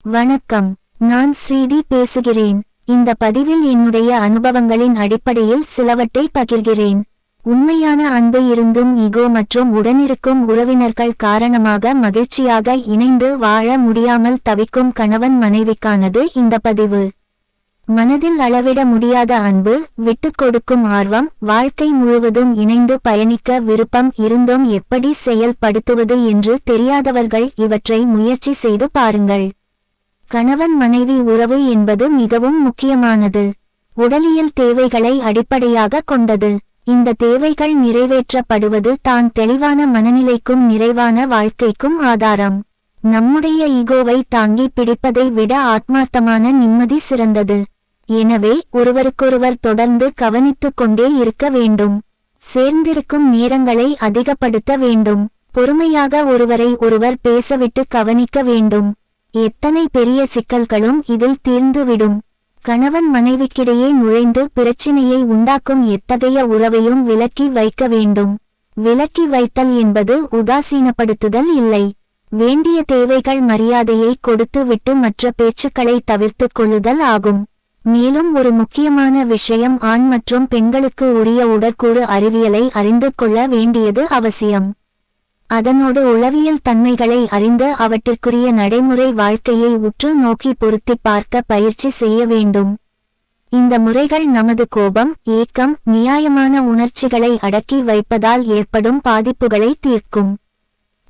வணக்கம். நான் ஸ்ரீதி பேசுகிறேன். இந்த பதிவில் என்னுடைய அனுபவங்களின் அடிப்படையில் சிலவற்றை பகிர்கிறேன். உண்மையான அன்பு இருந்தும் ஈகோ மற்றும் உடனிருக்கும் உறவினர்கள் காரணமாக மகிழ்ச்சியாக இணைந்து வாழ முடியாமல் தவிக்கும் கணவன் மனைவிக்கானது இந்த பதிவு. மனதில் அளவிட முடியாத அன்பு, விட்டுக் கொடுக்கும் ஆர்வம், வாழ்க்கை முழுவதும் இணைந்து பயணிக்க விருப்பம் இருந்தும் எப்படி செயல்படுத்துவது என்று தெரியாதவர்கள் இவற்றை முயற்சி செய்து பாருங்கள். கணவன் மனைவி உறவு என்பது மிகவும் முக்கியமானது. உடலியல் தேவைகளை அடிப்படையாக கொண்டது. இந்த தேவைகள் நிறைவேற்றப்படுவது தான் தெளிவான மனநிலைக்கும் நிறைவான வாழ்க்கைக்கும் ஆதாரம். நம்முடைய ஈகோவை தாங்கி பிடிப்பதை விட ஆத்மார்த்தமான நிம்மதி சிறந்தது. எனவே ஒருவருக்கொருவர் தொடர்ந்து கவனித்துக் கொண்டே இருக்க வேண்டும். சேர்ந்திருக்கும் நேரங்களை அதிகப்படுத்த வேண்டும். பொறுமையாக ஒருவரை ஒருவர் பேசவிட்டு கவனிக்க வேண்டும். எத்தனை பெரிய சிக்கல்களும் இதில் தீர்ந்துவிடும். கணவன் மனைவிக்கிடையே நுழைந்து பிரச்சினையை உண்டாக்கும் எத்தகைய உறவையும் விலக்கி வைக்க வேண்டும். விலக்கி வைத்தல் என்பது உதாசீனப்படுத்துதல் இல்லை. வேண்டிய தேவைகள் மரியாதையை கொடுத்து விட்டு மற்ற பேச்சுக்களை தவிர்த்து கொள்ளுதல் ஆகும். மேலும் ஒரு முக்கியமான விஷயம், ஆண் மற்றும் பெண்களுக்கு உரிய உடற்கூறு அறிவியலை அறிந்து கொள்ள வேண்டியது அவசியம். அதனோடு உளவியல் தன்மைகளை அறிந்து அவற்றிற்குரிய நடைமுறை வாழ்க்கையை உற்று நோக்கி பொருத்தி பார்க்க பயிற்சி செய்ய வேண்டும். இந்த முறைகள் நமது கோபம், ஏக்கம், நியாயமான உணர்ச்சிகளை அடக்கி வைப்பதால் ஏற்படும் பாதிப்புகளை தீர்க்கும்.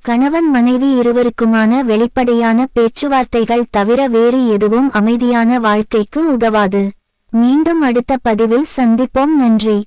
கணவன் மனைவி இருவருக்குமான வெளிப்படையான பேச்சுவார்த்தைகள் தவிர வேறு எதுவும் அமைதியான வாழ்க்கைக்கு உதவாது. மீண்டும் அடுத்த பதிவில் சந்திப்போம். நன்றி.